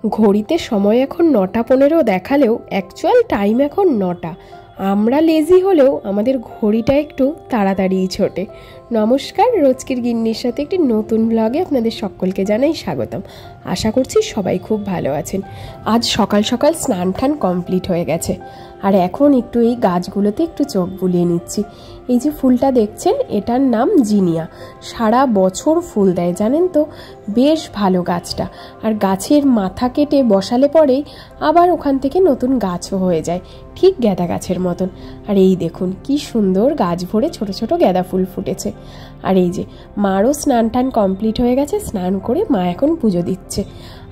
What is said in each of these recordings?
ঘড়িতে সময় এখন 9:15 দেখালেও অ্যাকচুয়াল টাইম এখন 9টা। আমরা লেজি হলেও আমাদের ঘড়িটা একটু তাড়াতাড়িই ছোটে। নমস্কার, রোজকের গিন্নির সাথে একটি নতুন ব্লগে আপনাদের সকলকে জানাই স্বাগতম। আশা করছি সবাই খুব ভালো আছেন। আজ সকাল সকাল স্নান টান কমপ্লিট হয়ে গেছে, আর এখন একটু এই গাছগুলোতে একটু চোখ বুলিয়ে নিচ্ছি। এই যে ফুলটা দেখছেন, এটার নাম জিনিয়া। সারা বছর ফুল দেয় জানেন তো, বেশ ভালো গাছটা। আর গাছের মাথা কেটে বসালে পরেই আবার ওখান থেকে নতুন গাছও হয়ে যায়, ঠিক গাঁদা গাছের মতন। আর এই দেখুন কি সুন্দর গাছ ভরে ছোট ছোট গাঁদা ফুল ফুটেছে। আর এই যে মারও স্নান টান কমপ্লিট হয়ে গেছে, স্নান করে মা এখন পুজো দিচ্ছে।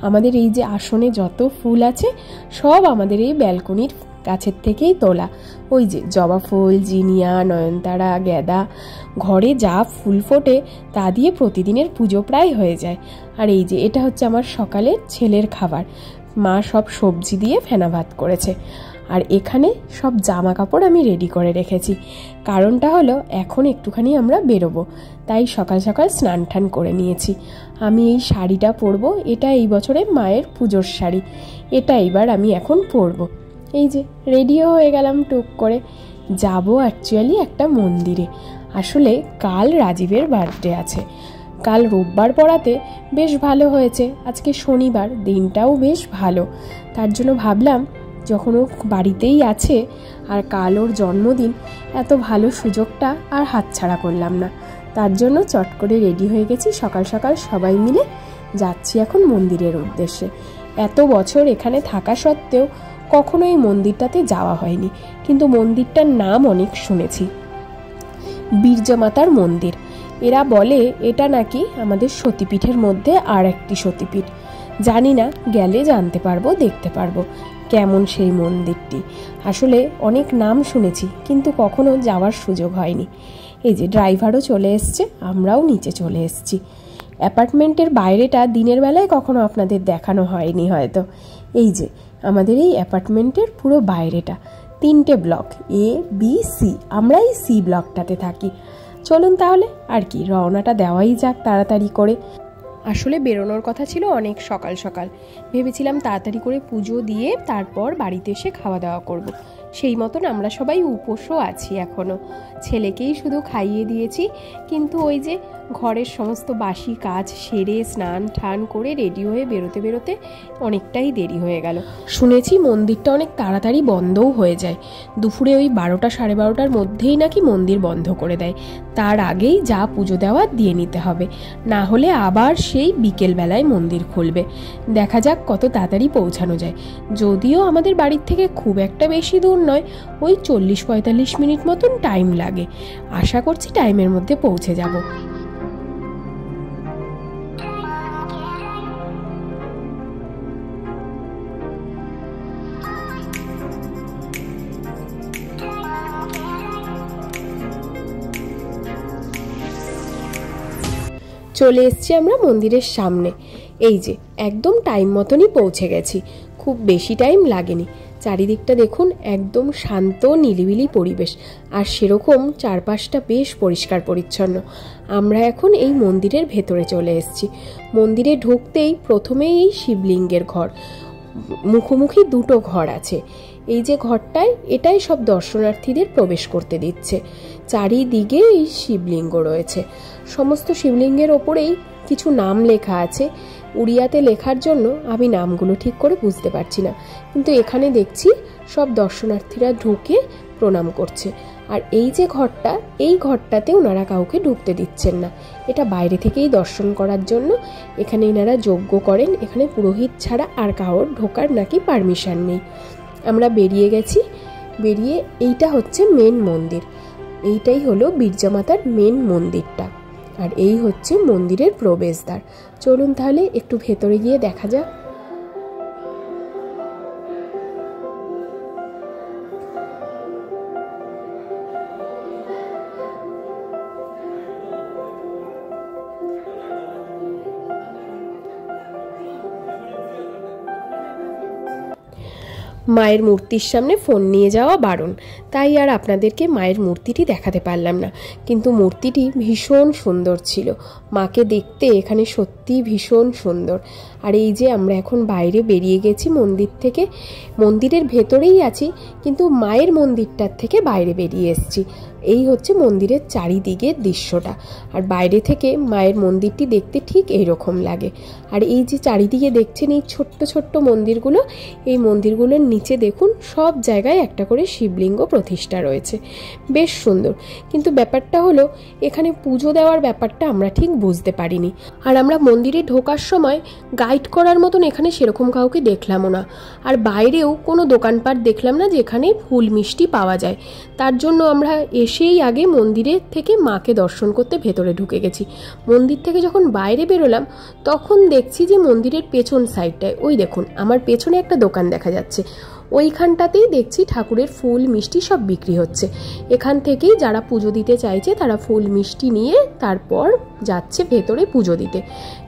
আমাদের এই যে আসনে যত ফুল আছে সব আমাদের এই ব্যালকনির গাছের থেকেই তোলা। ওই যে জবা ফুল, জিনিয়া, নয়নতারা, গাঁদা, ঘরে যা ফুল ফোটে তা দিয়ে প্রতিদিনের পুজো প্রায় হয়ে যায়। আর এই যে এটা হচ্ছে আমার সকালের ছেলের খাবার। মা সব সবজি দিয়ে ফেনা ভাত করেছে। আর এখানে সব জামা কাপড় আমি রেডি করে রেখেছি। কারণটা হলো এখন একটুখানি আমরা বেরোবো, তাই সকাল সকাল স্নান টান করে নিয়েছি। আমি এই শাড়িটা পরবো, এটা এই বছরে মায়ের পুজোর শাড়ি। এটা এবার আমি এখন পরবো। এই যে রেডিও হয়ে গেলাম টুক করে। যাব অ্যাকচুয়ালি একটা মন্দিরে। আসলে কাল রাজীবের বার্থডে আছে। কাল রোববার পড়াতে বেশ ভালো হয়েছে, আজকে শনিবার, দিনটাও বেশ ভালো। তার জন্য ভাবলাম যখন ও বাড়িতেই আছে আর কাল ওর জন্মদিন, এত ভালো সুযোগটা আর হাতছাড়া করলাম না। তার জন্য চট করে রেডি হয়ে গেছি। সকাল সকাল সবাই মিলে যাচ্ছি এখন মন্দিরের উদ্দেশ্যে। এত বছর এখানে থাকা সত্ত্বেও কখনো এই মন্দিরটাতে যাওয়া হয়নি, কিন্তু মন্দিরটার নাম অনেক শুনেছি, বীরজামাতার মন্দির। এরা বলে এটা নাকি আমাদের সতীপীঠের মধ্যে আর একটি সতীপীঠ। জানি না, গেলে জানতে পারবো, দেখতে পারবো কেমন সেই মন্দিরটি। আসলে অনেক নাম শুনেছি কিন্তু কখনো যাওয়ার সুযোগ হয়নি। এই যে ড্রাইভারও চলে এসছে, আমরাও নিচে চলে এসছি। অ্যাপার্টমেন্টের বাইরেটা দিনের বেলায় কখনো আপনাদের দেখানো হয়নি হয়তো। এই যে আমাদের এই অ্যাপার্টমেন্টের পুরো বাইরেটা, 3টে ব্লক, A, B, C। আমরা এই C ব্লকটাতে থাকি। চলুন তাহলে আর কি, রওনাটা দেওয়াই যাক তাড়াতাড়ি করে। আসলে বেরোনোর কথা ছিল অনেক সকাল সকাল। ভেবেছিলাম তাড়াতাড়ি করে পুজো দিয়ে তারপর বাড়িতে এসে খাওয়া দাওয়া করব। সেই মতন আমরা সবাই উপোসও আছি এখনও। ছেলেকেই শুধু খাইয়ে দিয়েছি, কিন্তু ওই যে ঘরের সমস্ত বাসি কাজ সেরে স্নান টান করে রেডি হয়ে বেরোতে বেরোতে অনেকটাই দেরি হয়ে গেল। শুনেছি মন্দিরটা অনেক তাড়াতাড়ি বন্ধও হয়ে যায়। দুপুরে ওই 12টা সাড়ে 12টার মধ্যেই নাকি মন্দির বন্ধ করে দেয়। তার আগেই যা পুজো দেওয়া দিয়ে নিতে হবে, না হলে আবার সেই বিকেলবেলায় মন্দির খুলবে। দেখা যাক কত তাড়াতাড়ি পৌঁছানো যায়। যদিও আমাদের বাড়ির থেকে খুব একটা বেশি দূর নয়, ওই 40-45 মিনিট মতন টাইম লাগে। আশা করছি টাইমের মধ্যে পৌঁছে যাব। চলে এসছি আমরা মন্দিরের সামনে। এই যে একদম টাইম মতনই পৌঁছে গেছি, খুব বেশি টাইম লাগেনি। চারিদিকটা দেখুন, একদম শান্ত নিলিবিলি পরিবেশ, আর সেরকম চারপাশটা বেশ পরিষ্কার পরিচ্ছন্ন। আমরা এখন এই মন্দিরের ভেতরে চলে এসেছি। মন্দিরে ঢুকতেই প্রথমেই এই শিবলিঙ্গের ঘর, মুখোমুখি 2টো ঘর আছে। এই যে ঘরটায়, এটাই সব দর্শনার্থীদের প্রবেশ করতে দিচ্ছে। চারিদিকে এই শিবলিঙ্গ রয়েছে। সমস্ত শিবলিঙ্গের ওপরেই কিছু নাম লেখা আছে। উড়িয়াতে লেখার জন্য আমি নামগুলো ঠিক করে বুঝতে পারছি না, কিন্তু এখানে দেখছি সব দর্শনার্থীরা ঢুকে প্রণাম করছে। আর এই যে ঘরটা, এই ঘরটাতে ওনারা কাউকে ঢুকতে দিচ্ছেন না। এটা বাইরে থেকেই দর্শন করার জন্য। এখানে এনারা যজ্ঞ করেন, এখানে পুরোহিত ছাড়া আর কারোর ঢোকার নাকি পারমিশন নেই। আমরা বেরিয়ে গেছি। বেরিয়ে এইটা হচ্ছে মেন মন্দির। এইটাই হলো বীরজামাতার মেন মন্দিরটা, আর এই হচ্ছে মন্দিরের প্রবেশদ্বার। চলুন তাহলে একটু ভেতরে গিয়ে দেখা যাক। মায়ের মূর্তির সামনে ফোন নিয়ে যাওয়া বারণ, তাই আর আপনাদেরকে মায়ের মূর্তিটি দেখাতে পারলাম না। কিন্তু মূর্তিটি ভীষণ সুন্দর ছিল। মাকে দেখতে এখানে সত্যি সত্যি ভীষণ সুন্দর। আর এই যে আমরা এখন বাইরে বেরিয়ে গেছি মন্দির থেকে, মন্দিরের ভেতরেই আছি কিন্তু মায়ের মন্দিরটার থেকে বাইরে বেরিয়ে এসেছি। এই হচ্ছে মন্দিরের চারিদিকের দৃশ্যটা। আর বাইরে থেকে মায়ের মন্দিরটি দেখতে ঠিক এইরকম লাগে। আর এই যে চারিদিকে দেখছেন এই ছোট্ট ছোট্ট মন্দিরগুলো, এই মন্দিরগুলোর নিচে দেখুন সব জায়গায় একটা করে শিবলিঙ্গ প্রতিষ্ঠা রয়েছে, বেশ সুন্দর। কিন্তু ব্যাপারটা হলো এখানে পুজো দেওয়ার ব্যাপারটা আমরা ঠিক বুঝতে পারিনি। আর আমরা মন্দিরে ঢোকার সময় গাইড করার মতন এখানে সেরকম কাউকে দেখলামও না। আর বাইরেও কোনো দোকানপাট দেখলাম না যেখানে ফুল মিষ্টি পাওয়া যায়। তার জন্য আমরা এসেই আগে মন্দিরের থেকে মাকে দর্শন করতে ভেতরে ঢুকে গেছি। মন্দির থেকে যখন বাইরে বেরোলাম তখন দেখছি যে মন্দিরের পেছন সাইডটায় ওই দেখুন আমার পেছনে একটা দোকান দেখা যাচ্ছে, ওইখানটাতেই দেখছি ঠাকুরের ফুল মিষ্টি সব বিক্রি হচ্ছে। এখান থেকেই যারা পুজো দিতে চাইছে তারা ফুল মিষ্টি নিয়ে তারপর যাচ্ছে ভেতরে পুজো দিতে।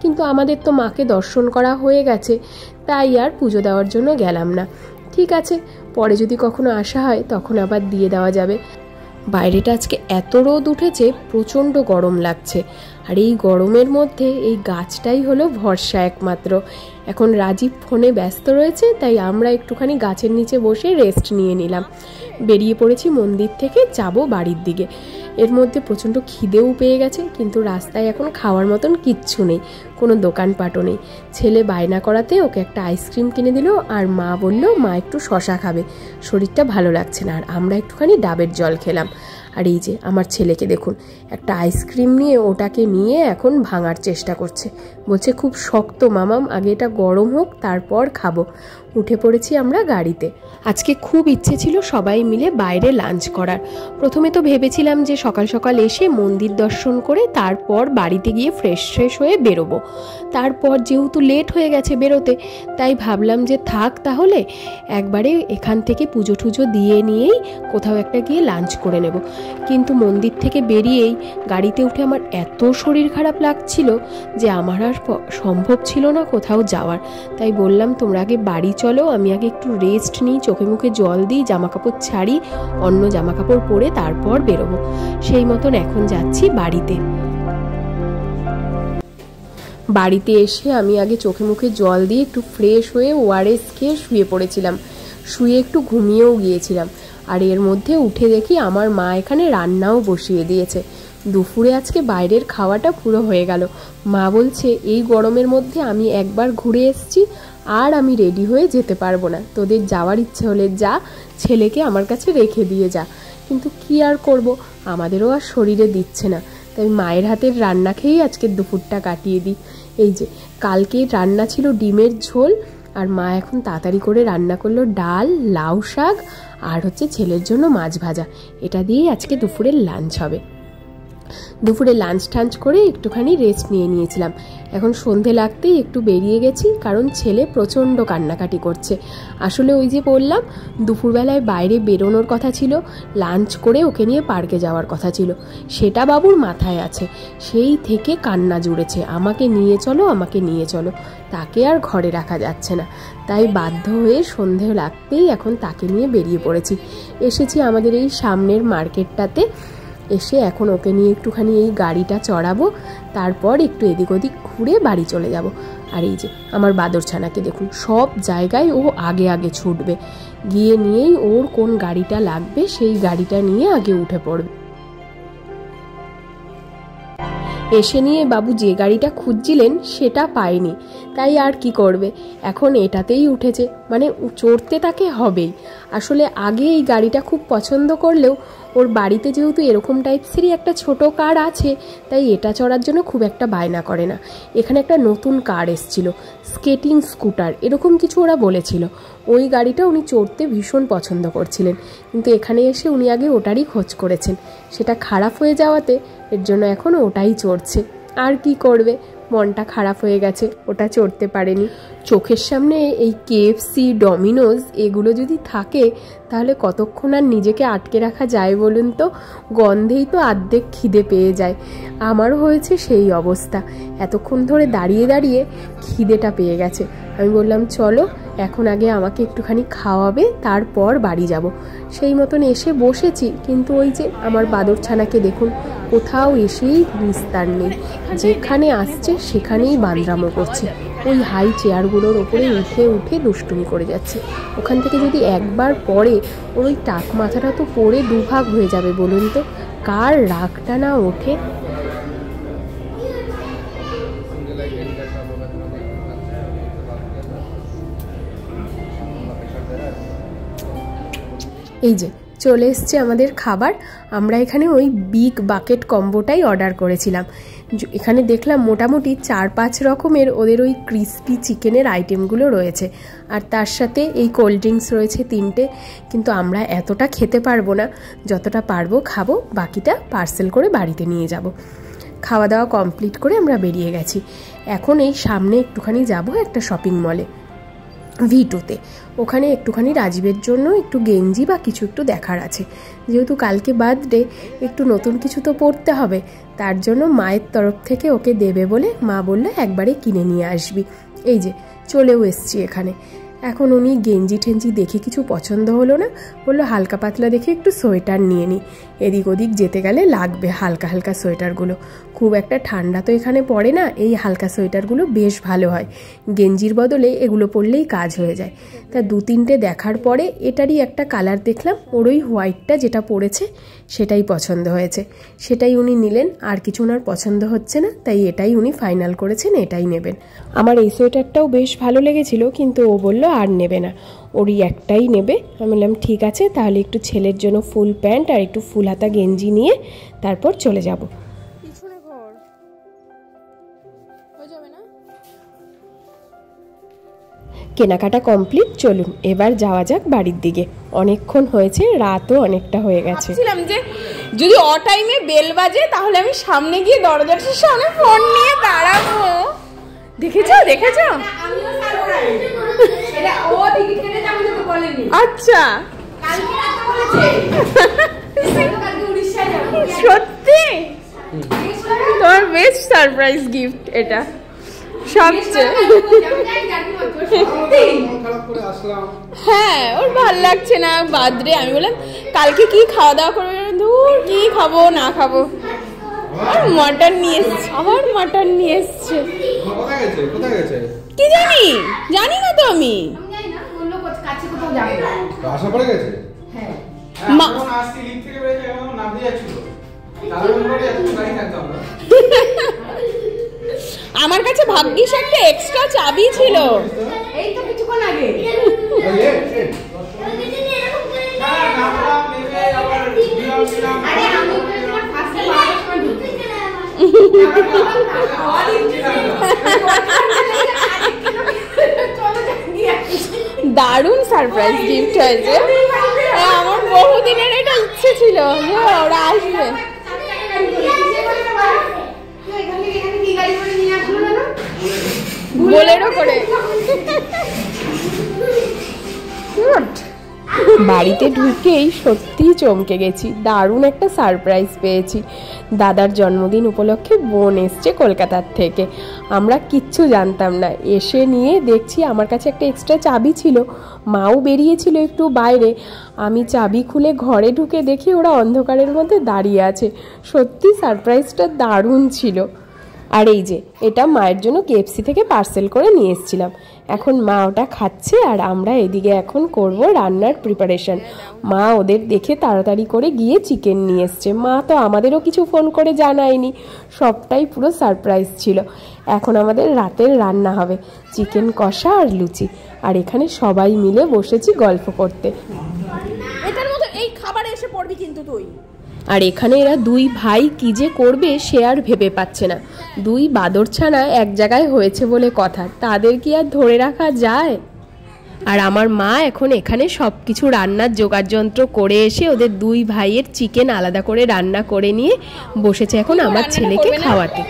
কিন্তু আমাদের তো মাকে দর্শন করা হয়ে গেছে, তাই আর পুজো দেওয়ার জন্য গেলাম না। ঠিক আছে, পরে যদি কখনো আসা হয় তখন আবার দিয়ে দেওয়া যাবে। বাইরেটা আজকে এত রোদ উঠেছে, প্রচণ্ড গরম লাগছে। আর এই গরমের মধ্যে এই গাছটাই হলো ভরসা একমাত্র। এখন রাজীব ফোনে ব্যস্ত রয়েছে, তাই আমরা একটুখানি গাছের নিচে বসে রেস্ট নিয়ে নিলাম। বেরিয়ে পড়েছি মন্দির থেকে, যাব বাড়ির দিকে। এর মধ্যে প্রচণ্ড খিদেও পেয়ে গেছে, কিন্তু রাস্তায় এখন খাওয়ার মতন কিচ্ছু নেই, কোনো দোকানপাটও নেই। ছেলে বায়না করাতে ওকে একটা আইসক্রিম কিনে দিল, আর মা বলল মা একটু শশা খাবে, শরীরটা ভালো লাগছে না। আর আমরা একটুখানি ডাবের জল খেলাম। আর এই যে আমার ছেলেকে দেখুন, একটা আইসক্রিম নিয়ে ওটাকে নিয়ে এখন ভাঙার চেষ্টা করছে, বলছে খুব শক্ত মামাম, আগে এটা গরম হোক তারপর খাবো। উঠে পড়েছি আমরা গাড়িতে। আজকে খুব ইচ্ছে ছিল সবাই মিলে বাইরে লাঞ্চ করার। প্রথমে তো ভেবেছিলাম যে সকাল সকাল এসে মন্দির দর্শন করে তারপর বাড়িতে গিয়ে ফ্রেশ হয়ে বেরোবো। তারপর যেহেতু লেট হয়ে গেছে বেরোতে, তাই ভাবলাম যে থাক তাহলে একবারে এখান থেকে পুজো টুজো দিয়ে নিয়েই কোথাও একটা গিয়ে লাঞ্চ করে নেব। কিন্তু মন্দির থেকে বেরিয়েই গাড়িতে উঠে আমার এত শরীর খারাপ লাগছিল যে আমার আর সম্ভব ছিল না কোথাও যাওয়ার। তাই বললাম তোমরা আগে বাড়ি চলো, আমি আগে একটু রেস্ট নিই, চোখে মুখে জল দিই, জামা কাপড় ছাড়ি, অন্য জামা কাপড় পরে তারপর বেরোবো। সেই মতন এখন যাচ্ছি বাড়িতে। বাড়িতে এসে আমি আগে চোখে মুখে জল দিয়ে একটু ফ্রেশ হয়ে ওআরএস খেয়ে শুয়ে পড়েছিলাম। শুয়ে একটু ঘুমিয়েও গিয়েছিলাম। আর এর মধ্যে উঠে দেখি আমার মা এখানে রান্নাও বসিয়ে দিয়েছে। দুপুরে আজকে বাইরের খাওয়াটা পুরো হয়ে গেল। মা বলছে এই গরমের মধ্যে আমি একবার ঘুরে এসেছি, আর আমি রেডি হয়ে যেতে পারবো না, তোদের যাওয়ার ইচ্ছে হলে যা, ছেলেকে আমার কাছে রেখে দিয়ে যা। কিন্তু কি আর করব, আমাদেরও আর শরীরে দিচ্ছে না, তাই মায়ের হাতের রান্না খেয়েই আজকের দুপুরটা কাটিয়ে দিই। এই যে কালকে রান্না ছিল ডিমের ঝোল, আর মা এখন তাড়াতাড়ি করে রান্না করলো ডাল, লাউ শাক, আর হচ্ছে ছেলের জন্য মাছ ভাজা। এটা দিয়েই আজকে দুপুরের লাঞ্চ হবে। দুপুরে লাঞ্চ টাঞ্চ করে একটুখানি রেস্ট নিয়েছিলাম। এখন সন্ধে লাগতেই একটু বেরিয়ে গেছি, কারণ ছেলে প্রচণ্ড কান্নাকাটি করছে। আসলে ওই যে বললাম দুপুরবেলায় বাইরে বেরোনোর কথা ছিল, লাঞ্চ করে ওকে নিয়ে পার্কে যাওয়ার কথা ছিল, সেটা বাবুর মাথায় আছে। সেই থেকে কান্না জুড়েছে, আমাকে নিয়ে চলো, আমাকে নিয়ে চলো। তাকে আর ঘরে রাখা যাচ্ছে না, তাই বাধ্য হয়ে সন্ধে লাগতেই এখন তাকে নিয়ে বেরিয়ে পড়েছি। এসেছি আমাদের এই সামনের মার্কেটটাতে। এসে এখন ওকে নিয়ে একটুখানি এই গাড়িটা চড়াবো, তারপর একটু এদিক ওদিক ঘুরে বাড়ি চলে যাব। আর এই যে আমার বাদরছানাকে দেখুন, সব জায়গায় ও আগে আগে ছুটবে, গিয়ে নিয়েই ওর কোন গাড়িটা লাগবে সেই গাড়িটা নিয়ে আগে উঠে পড়বে। এসে নিয়ে বাবু যে গাড়িটা খুঁজছিলেন সেটা পায়নি, তাই আর কি করবে, এখন এটাতেই উঠেছে, মানে চড়তে তাকে হবেই। আসলে আগে এই গাড়িটা খুব পছন্দ করলেও ওর বাড়িতে যেহেতু এরকম টাইপসেরই একটা ছোট কার আছে, তাই এটা চড়ার জন্য খুব একটা বায়না করে না। এখানে একটা নতুন কার এসছিল, স্কেটিং স্কুটার এরকম কিছু ওরা বলেছিল, ওই গাড়িটা উনি চড়তে ভীষণ পছন্দ করছিলেন। কিন্তু এখানে এসে উনি আগে ওটারই খোঁজ করেছেন, সেটা খারাপ হয়ে যাওয়াতে এর জন্য এখন ওটাই চড়ছে। আর কি করবে, মনটা খারাপ হয়ে গেছে, ওটা চড়তে পারেনি। চোখের সামনে এই কেএফসি, ডমিনোজ এগুলো যদি থাকে তাহলে কতক্ষণ আর নিজেকে আটকে রাখা যায় বলুন তো, গন্ধেই তো অর্ধেক খিদে পেয়ে যায়। আমারও হয়েছে সেই অবস্থা, এতক্ষণ ধরে দাঁড়িয়ে দাঁড়িয়ে খিদেটা পেয়ে গেছে। আমি বললাম চলো এখন আগে আমাকে একটুখানি খাওয়াবে, তারপর বাড়ি যাব। সেই মতন এসে বসেছি, কিন্তু ওই যে আমার বাদরছানাকে দেখুন, কোথাও এসেই নিস্তার নেই, যেখানে আসছে সেখানেই বান্দরামো করছে। ওই হাই চেয়ারগুলোর ওপরে উঠে উঠে দুষ্টুমি করে যাচ্ছে। ওখান থেকে যদি একবার পড়ে, ওর ওই টাক মাথাটা তো পড়ে দুভাগ হয়ে যাবে। বলুন তো কার রাগটা না ওঠে। এই যে চলে এসছে আমাদের খাবার। আমরা এখানে ওই বিগ বাকেট কম্বোটাই অর্ডার করেছিলাম। এখানে দেখলাম মোটামুটি 4-5 রকমের ওদের ওই ক্রিস্পি চিকেনের আইটেমগুলো রয়েছে, আর তার সাথে এই কোল্ড ড্রিঙ্কস রয়েছে 3টে। কিন্তু আমরা এতটা খেতে পারবো না, যতটা পারবো খাবো, বাকিটা পার্সেল করে বাড়িতে নিয়ে যাব। খাওয়া দাওয়া কমপ্লিট করে আমরা বেরিয়ে গেছি। এখন এই সামনে একটুখানি যাব একটা শপিং মলে, V2-তে। ওখানে একটুখানি রাজীবের জন্য একটু গেঞ্জি বা কিছু একটু দেখার আছে। যেহেতু কালকে বার্থডে, একটু নতুন কিছু তো পরতে হবে, তার জন্য মায়ের তরফ থেকে ওকে দেবে বলে মা বললো একবারে কিনে নিয়ে আসবি। এই যে চলেও এসছি এখানে। এখন উনি গেঞ্জি ঠেঞ্জি দেখে কিছু পছন্দ হলো না, বললো হালকা পাতলা দেখে একটু সোয়েটার নিয়ে নিই, এদিক ওদিক যেতে গেলে লাগবে হালকা হালকা সোয়েটারগুলো। খুব একটা ঠান্ডা তো এখানে পড়ে না, এই হালকা সোয়েটারগুলো বেশ ভালো হয়, গেঞ্জির বদলে এগুলো পরলেই কাজ হয়ে যায়। তা 2-3টে দেখার পরে এটারই একটা কালার দেখলাম, ওর ওই হোয়াইটটা যেটা পড়েছে সেটাই পছন্দ হয়েছে, সেটাই উনি নিলেন। আর কিছু ওনার পছন্দ হচ্ছে না, তাই এটাই উনি ফাইনাল করেছেন, এটাই নেবেন। আমার এই সোয়েটারটাও বেশ ভালো লেগেছিল, কিন্তু ও বলল আর নেবে না, ওরই একটাই নেবে। আমি বললাম ঠিক আছে, তাহলে একটু ছেলের জন্য ফুল প্যান্ট আর একটু ফুল হাতা গেঞ্জি নিয়ে তারপর চলে যাব। কেনাকাটা কমপ্লিট, চলুন এবার যাওয়া যাক বাড়ির দিকে। অনেকক্ষণ হয়েছে, রাতও অনেকটা হয়ে গেছে। ভাবছিলাম যে যদি অ টাইমে বেল বাজে তাহলে আমি সামনে গিয়ে দরজার সামনে ফোন নিয়ে দাঁড়াবো। দেখেছো দেখেছো? আচ্ছা সত্যি তোমার বেস্ট সারপ্রাইজ গিফট এটা সবচেয়ে। হ্যাঁ ওর ভাল লাগছে না বার্থডে, আমি বললাম কালকে কি খাওয়া দাওয়া করবে, ধুর কি খাবো না খাবো, আর মাটন নিয়ে এসছে, আবার মাটন নিয়ে এসছে। কি জানি, জানি না তো আমি। আমার কাছে ভাগ্যিস একটা এক্সট্রা চাবি ছিল। এই তো কিছুক্ষণ আগে দারুণ সারপ্রাইজ গিফট হয়েছে। আমার বহুদিনের এটা ইচ্ছে ছিল যে ওরা আসবে। বোলেরো করে বাড়িতে ঢুকেই সত্যিই চমকে গেছি, দারুণ একটা সারপ্রাইজ পেয়েছি। দাদার জন্মদিন উপলক্ষে বোন এসছে কলকাতার থেকে, আমরা কিচ্ছু জানতাম না। এসে নিয়ে দেখছি আমার কাছে একটা এক্সট্রা চাবি ছিল, মাও বেরিয়েছিল একটু বাইরে। আমি চাবি খুলে ঘরে ঢুকে দেখি ওরা অন্ধকারের মধ্যে দাঁড়িয়ে আছে। সত্যি সারপ্রাইজটা দারুণ ছিল। আর এই যে এটা মায়ের জন্য KFC থেকে পার্সেল করে নিয়ে এসেছিলাম। এখন মা ওটা খাচ্ছে, আর আমরা এদিকে এখন করব রান্নার প্রিপারেশন। মা ওদের দেখে তাড়াতাড়ি করে গিয়ে চিকেন নিয়ে এসছে। মা তো আমাদেরও কিছু ফোন করে জানায়নি, সবটাই পুরো সারপ্রাইজ ছিল। এখন আমাদের রাতের রান্না হবে চিকেন কষা আর লুচি, আর এখানে সবাই মিলে বসেছি গল্প করতে। এটার মতো এই খাবার এসে পড়বি কিন্তু তুই। আর এখানে এরা 2 ভাই কি যে করবে সে আর ভেবে পাচ্ছে না। 2 বাদরছানা এক জায়গায় হয়েছে বলে কথা, তাদের কি আর ধরে রাখা যায়? আর আমার মা এখন এখানে সব কিছু রান্নার জোগাড় যন্ত্র করে এসে ওদের 2 ভাইয়ের চিকেন আলাদা করে রান্না করে নিয়ে বসেছে এখন আমার ছেলেকে খাওয়াতে।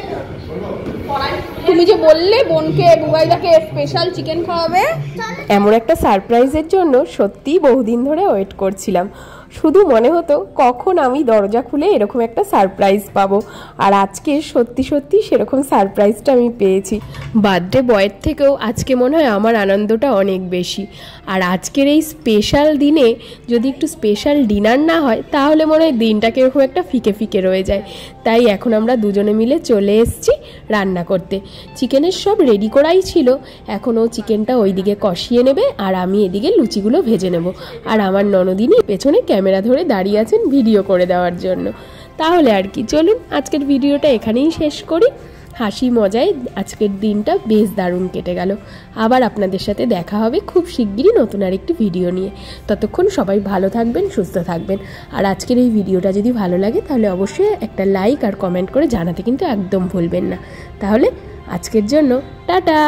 তুমি যে বললে বোনকে বুবাইদাকে স্পেশাল চিকেন খাওয়াবে, এমন একটা সারপ্রাইজের জন্য সত্যিই বহুদিন ধরে ওয়েট করছিলাম। শুধু মনে হতো কখন আমি দরজা খুলে এরকম একটা সারপ্রাইজ পাবো। আর আজকে সত্যি সত্যি সেরকম সারপ্রাইজটা আমি পেয়েছি। বার্থডে বয়ের থেকেও আজকে মনে হয় আমার আনন্দটা অনেক বেশি। আর আজকের এই স্পেশাল দিনে যদি একটু স্পেশাল ডিনার না হয় তাহলে মনে হয় দিনটাকে এরকম একটা ফিকে ফিকে রয়ে যায়। তাই এখন আমরা দুজনে মিলে চলে এসেছি রান্না করতে। চিকেনের সব রেডি করাই ছিল, এখনও চিকেনটা ওইদিকে কষিয়ে নেবে আর আমি এদিকে লুচিগুলো ভেজে নেব। আর আমার ননদিনী পেছনে ক্যামেরা ধরে দাঁড়িয়ে আছেন ভিডিও করে দেওয়ার জন্য। তাহলে আর কি, চলুন আজকের ভিডিওটা এখানেই শেষ করি। হাসি মজায় আজকের দিনটা বেশ দারুণ কেটে গেল। আবার আপনাদের সাথে দেখা হবে খুব শিগগিরই নতুন আরেকটি ভিডিও নিয়ে। ততক্ষণ সবাই ভালো থাকবেন, সুস্থ থাকবেন। আর আজকের এই ভিডিওটা যদি ভালো লাগে তাহলে অবশ্যই একটা লাইক আর কমেন্ট করে জানাতে কিন্তু একদম ভুলবেন না। তাহলে আজকের জন্য টাটা।